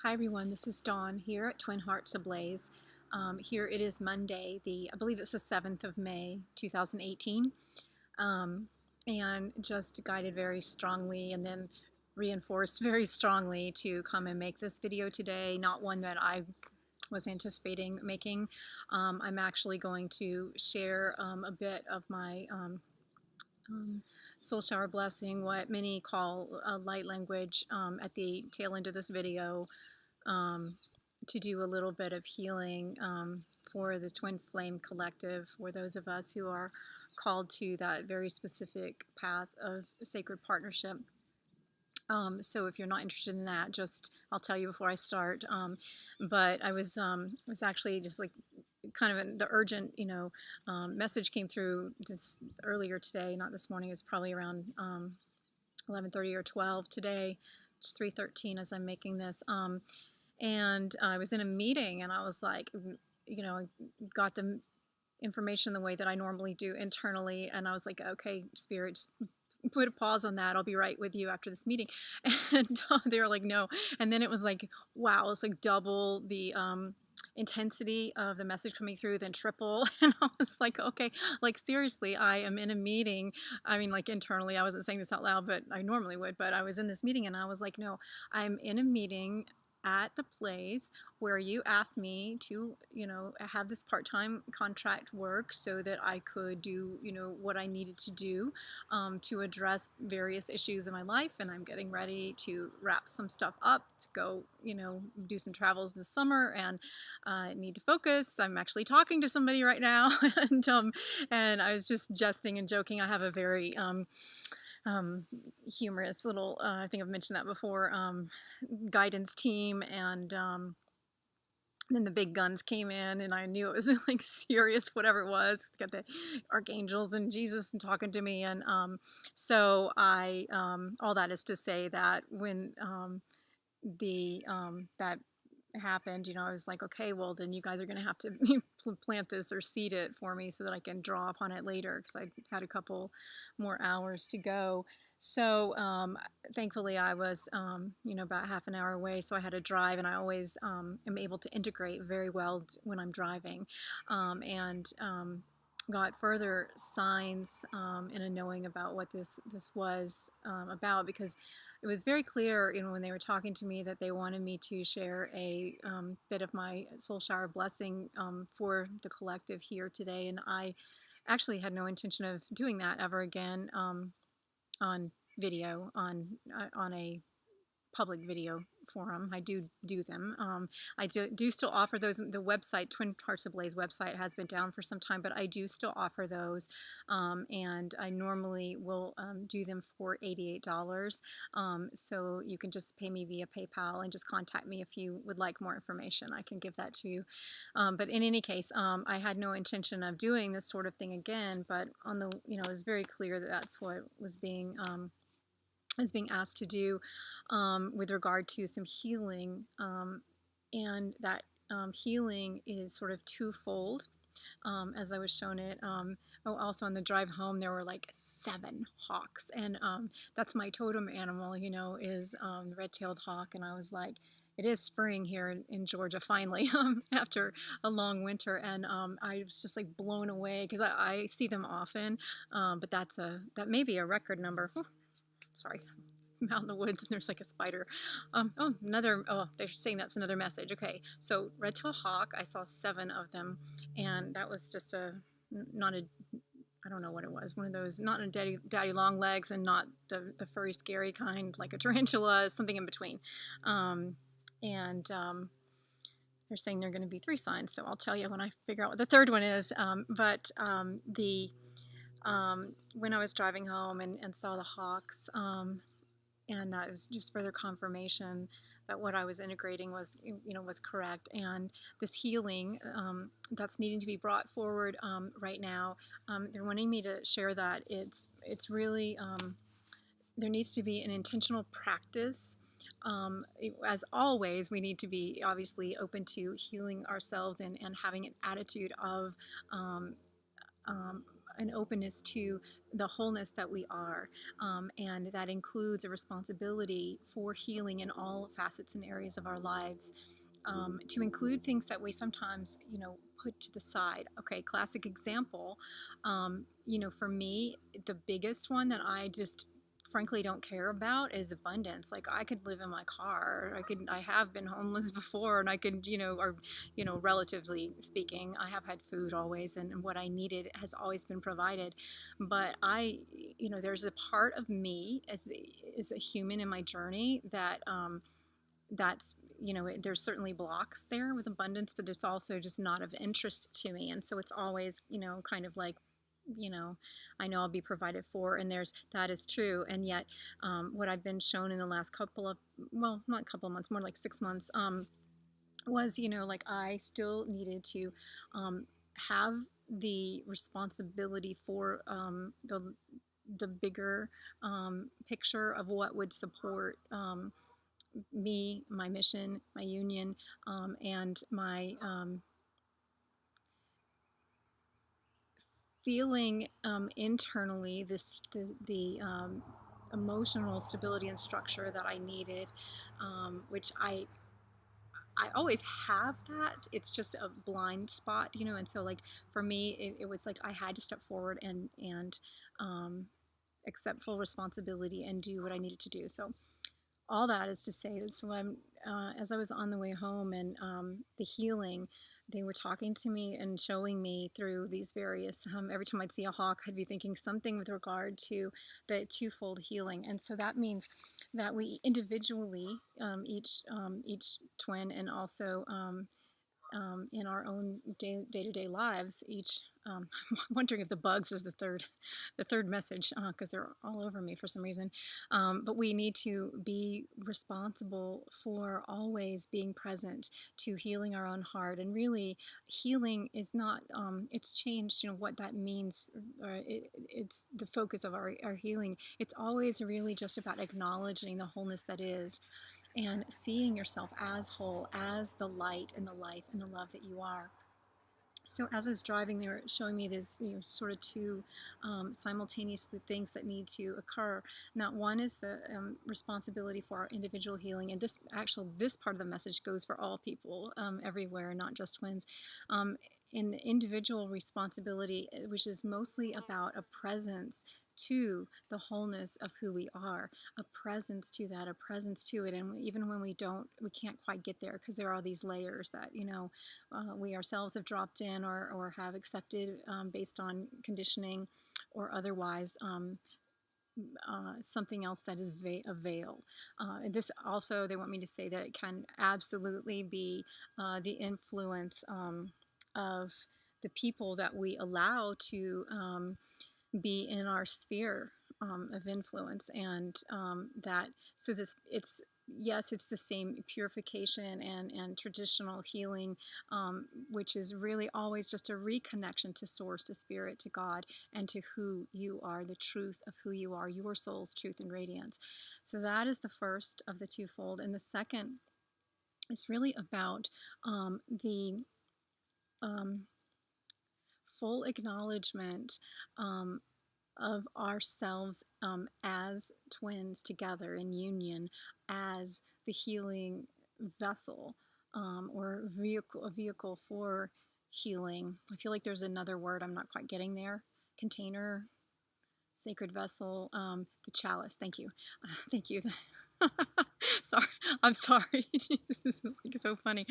Hi everyone, this is Dawn here at Twin Hearts Ablaze. Here it is Monday, I believe it's the 7th of May, 2018, and just guided very strongly and then reinforced very strongly to come and make this video today, not one that I was anticipating making. I'm actually going to share a bit of my soul shower blessing, what many call light language, at the tail end of this video, to do a little bit of healing for the Twin Flame Collective, for those of us who are called to that very specific path of sacred partnership. So if you're not interested in that, just I'll tell you before I start. But I was actually just like kind of the urgent, message came through this earlier today, not this morning. It was probably around 11:30 or 12 today. It's 3:13 as I'm making this. And I was in a meeting and I was like, I got the information the way that I normally do internally. And I was like, okay, Spirit, just put a pause on that. I'll be right with you after this meeting. And they were like, no. And then it was like, wow, it's like double the intensity of the message coming through, then triple. And I was like, okay, like seriously, I am in a meeting. I mean, like internally, I wasn't saying this out loud, but I normally would, but I was in this meeting and I was like, no, I'm in a meeting at the place where you asked me to, have this part-time contract work so that I could do, what I needed to do to address various issues in my life. And I'm getting ready to wrap some stuff up to go, do some travels this summer, and I need to focus. I'm actually talking to somebody right now. And I was just jesting and joking. I have a very humorous little, I think I've mentioned that before, guidance team, and then the big guns came in and I knew it was like serious, whatever it was. Got the archangels and Jesus and talking to me. And so I, all that is to say that when that happened, I was like, okay, well then you guys are going to have to plant this or seed it for me so that I can draw upon it later, because I had a couple more hours to go. So thankfully I was, about half an hour away, so I had to drive, and I always am able to integrate very well when I'm driving, and got further signs and a knowing about what this was about, because it was very clear, when they were talking to me, that they wanted me to share a bit of my soul shower blessing for the collective here today. And I actually had no intention of doing that ever again on video, on a public video forum. I do them. I do still offer those. The website, Twin Hearts Ablaze website, has been down for some time, but I do still offer those, and I normally will do them for $88. So you can just pay me via PayPal and just contact me if you would like more information. I can give that to you. But in any case, I had no intention of doing this sort of thing again. But it was very clear that that's what was being asked to do with regard to some healing, and that healing is sort of twofold, as I was shown it. Also on the drive home, there were like 7 hawks, and that's my totem animal, is the red-tailed hawk. And I was like, it is spring here in Georgia finally, after a long winter, and I was just like blown away, because I see them often, but that may be a record number. Sorry, I'm out in the woods and there's like a spider. They're saying that's another message. Okay, so red-tailed hawk, I saw 7 of them, and that was just I don't know what it was, one of those, not a daddy long legs, and not the furry scary kind like a tarantula, something in between. They're saying they're going to be 3 signs, so I'll tell you when I figure out what the third one is. When I was driving home and saw the hawks, and that was just further confirmation that what I was integrating was correct. And this healing that's needing to be brought forward right now, they're wanting me to share that it's really, there needs to be an intentional practice. As always, we need to be obviously open to healing ourselves and having an attitude of an openness to the wholeness that we are, and that includes a responsibility for healing in all facets and areas of our lives, to include things that we sometimes, put to the side. Okay, classic example. For me, the biggest one that I just frankly don't care about is abundance. Like, I could live in my car. I have been homeless before, and I could, relatively speaking, I have had food always, and what I needed has always been provided. But there's a part of me as a human in my journey that's there's certainly blocks there with abundance, but it's also just not of interest to me. And so it's always, kind of like, you know I know I'll be provided for, and there's that is true. And yet, what I've been shown in the last couple of, well, not couple of months, more like 6 months, was, like, I still needed to have the responsibility for the bigger picture of what would support me, my mission, my union, and my feeling internally the emotional stability and structure that I needed, which I always have that. It's just a blind spot, and so, like, for me, it was like I had to step forward and accept full responsibility and do what I needed to do. So all that is to say that, so as I was on the way home, and the healing, they were talking to me and showing me through these various, every time I'd see a hawk, I'd be thinking something with regard to the twofold healing. And so that means that we individually, each twin, and also in our own day-to-day lives, each, I'm wondering if the bugs is the third message, because they're all over me for some reason. But we need to be responsible for always being present to healing our own heart. And really, healing is not, it's changed, what that means. It's the focus of our healing. It's always really just about acknowledging the wholeness that is, and seeing yourself as whole, as the light and the life and the love that you are. So as I was driving, they were showing me this, sort of two simultaneous things that need to occur. Now, one is the responsibility for our individual healing, and this part of the message goes for all people everywhere, not just twins. In individual responsibility, which is mostly about a presence to the wholeness of who we are, a presence to that, a presence to it. And even when we can't quite get there, because there are these layers that, we ourselves have dropped in, or have accepted based on conditioning or otherwise, something else that is a veil. This also, they want me to say that it can absolutely be the influence of the people that we allow to be in our sphere of influence. And that, so this, it's, yes, it's the same purification and traditional healing, which is really always just a reconnection to source, to spirit, to God, and to who you are, the truth of who you are, your soul's truth and radiance. So that is the first of the twofold. And the second is really about the full acknowledgement of ourselves as twins together in union, as the healing vessel, or a vehicle for healing. I feel like there's another word I'm not quite getting there. Container, sacred vessel, the chalice. Thank you. Thank you. Sorry, I'm sorry. This is like so funny.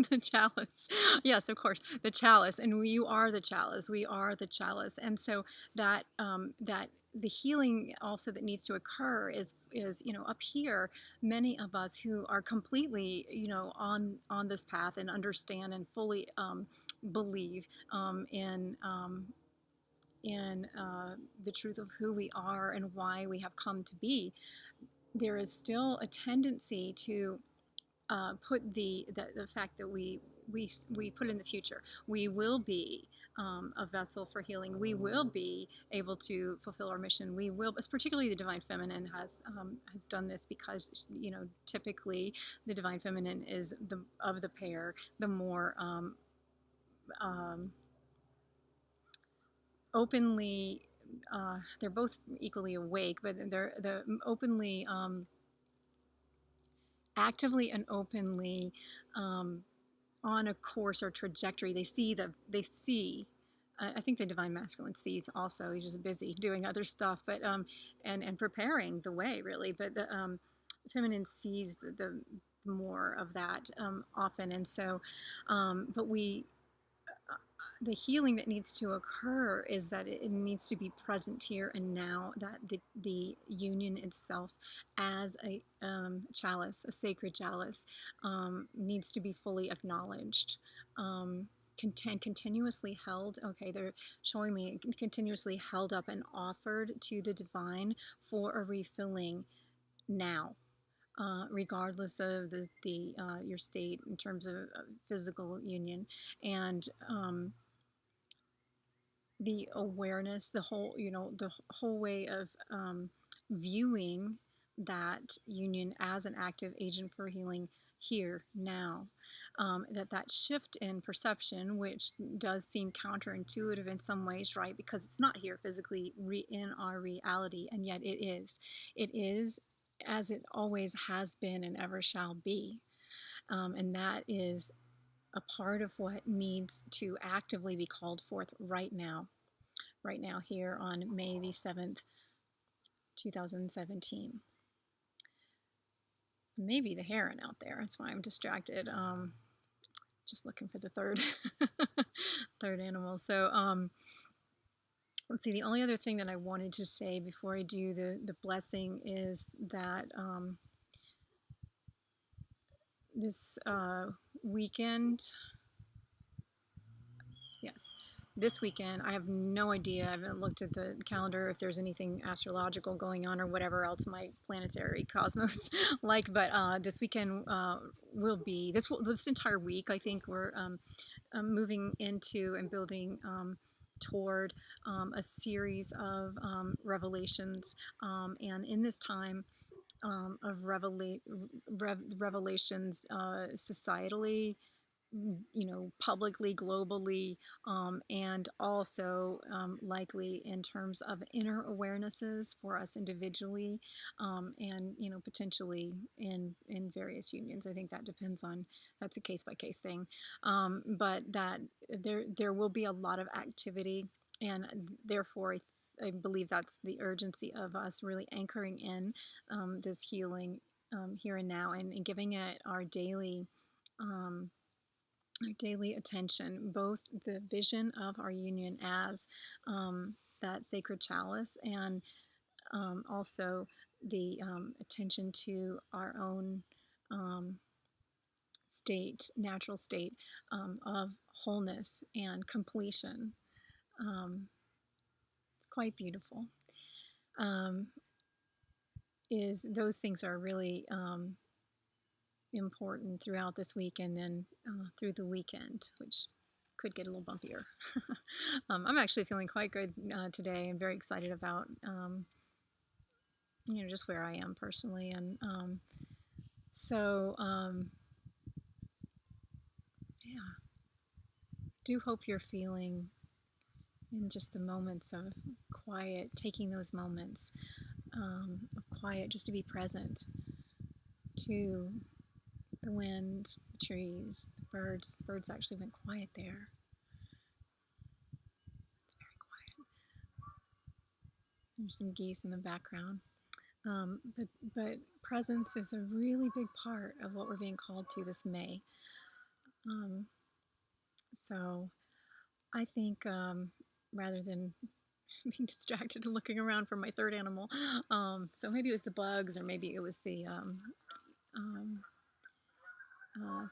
The chalice. Yes, of course, the chalice, and you are the chalice. We are the chalice, and so that that the healing also that needs to occur is up here. Many of us who are completely on this path and understand and fully believe in the truth of who we are and why we have come to be. There is still a tendency to put the fact that we put in the future. We will be a vessel for healing. We will be able to fulfill our mission. We will, particularly the divine feminine has done this, because typically the divine feminine is of the pair the more openly, they're both equally awake, but they're openly, actively and openly, um, on a course or trajectory. I think the divine masculine sees also. He's just busy doing other stuff, but and preparing the way, really. But the feminine sees the more of that often, and so, but we the healing that needs to occur is that it needs to be present here and now, that the union itself as a chalice, a sacred chalice, needs to be fully acknowledged, continuously held. Okay, they're showing me continuously held up and offered to the divine for a refilling now, regardless of the your state in terms of physical union. And the awareness, the whole way of viewing that union as an active agent for healing here now. That shift in perception, which does seem counterintuitive in some ways, right? Because it's not here physically in our reality, and yet it is. It is as it always has been and ever shall be. And that is a part of what needs to actively be called forth right now here on May the 7th, 2017. Maybe the heron out there. That's why I'm distracted. Just looking for the third third animal. So let's see. The only other thing that I wanted to say before I do the blessing is that this weekend, yes, this weekend, I have no idea. I haven't looked at the calendar if there's anything astrological going on or whatever else my planetary cosmos like. But this weekend will be this entire week. I think we're moving into and building toward a series of revelations, and in this time of revelations, societally, publicly, globally, and also likely in terms of inner awarenesses for us individually, and potentially in various unions. I think that depends on, that's a case by case thing, but that there will be a lot of activity, and therefore I believe that's the urgency of us really anchoring in this healing here and now, and giving it um, our daily attention, both the vision of our union as that sacred chalice, and also the attention to our own natural state of wholeness and completion. It's quite beautiful. Is those things are really important throughout this week, and then through the weekend, which could get a little bumpier. I'm actually feeling quite good today. I'm very excited about just where I am personally, and so yeah, do hope you're feeling in just the moments of quiet, taking those moments of quiet just to be present to the wind, the trees, the birds. The birds actually went quiet there. It's very quiet. There's some geese in the background. But presence is a really big part of what we're being called to this May. So I think rather than being distracted and looking around for my third animal, so maybe it was the bugs, or maybe it was the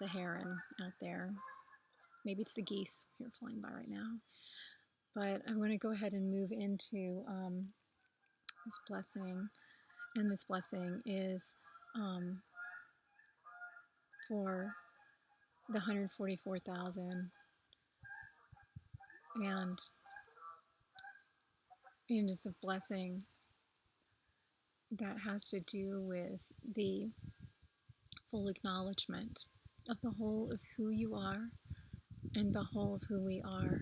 heron out there. Maybe it's the geese here flying by right now. But I want to go ahead and move into this blessing. And this blessing is for the 144,000, and it is a blessing that has to do with the full acknowledgement of the whole of who you are and the whole of who we are.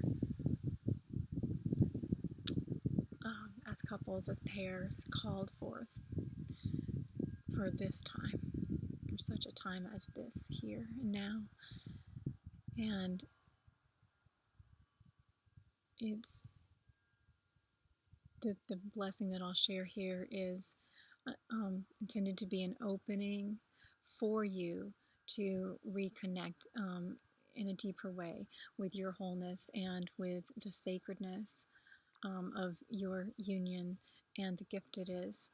couples, as pairs, called forth for this time, for such a time as this, here and now. And it's the blessing that I'll share here is intended to be an opening for you to reconnect in a deeper way with your wholeness and with the sacredness of your union and the gift it is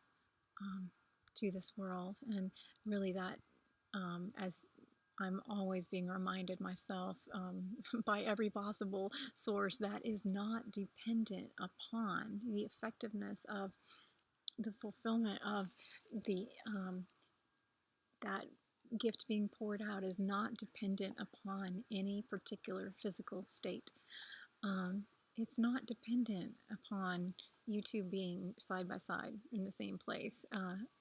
to this world. And really that, as I'm always being reminded myself by every possible source, that is not dependent upon the effectiveness of the fulfillment of the that gift being poured out is not dependent upon any particular physical state. It's not dependent upon you two being side by side in the same place.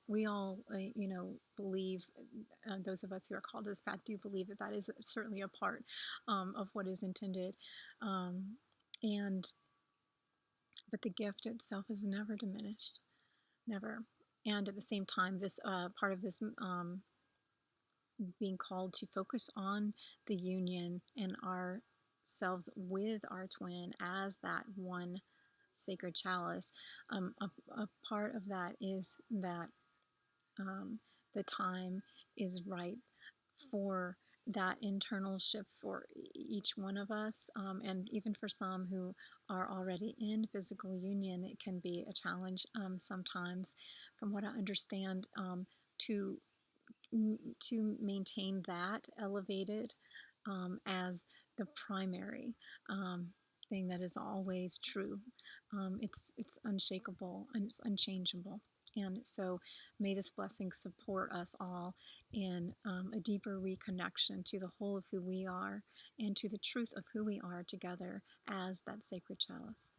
We all, believe, those of us who are called to this path do believe that that is certainly a part of what is intended. And but the gift itself is never diminished, never. And at the same time, this part of this being called to focus on the union and ourselves with our twin as that one sacred chalice. A part of that is that the time is ripe for that internal shift for each one of us, and even for some who are already in physical union, it can be a challenge sometimes, from what I understand, to maintain that elevated as the primary thing that is always true. It's unshakable and it's unchangeable. And so may this blessing support us all in a deeper reconnection to the whole of who we are and to the truth of who we are together as that sacred chalice.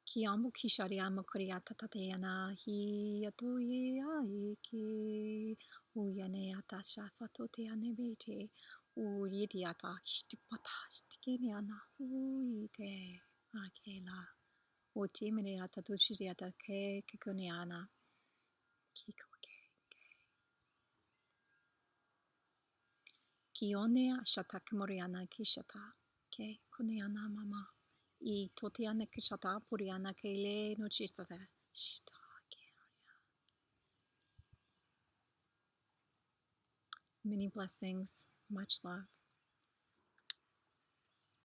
Ki amo ki shari amo kuriata tateyana hi atoye aiki uyane atasha fatote anebete uyediata shtipata stikeniana uyite akela otimene atatushiriata ke kikuniana kikoke kione shatakimoriana kishata ke kuneana mama I totiana kishata puriana kele no chitata shita. Many blessings, much love.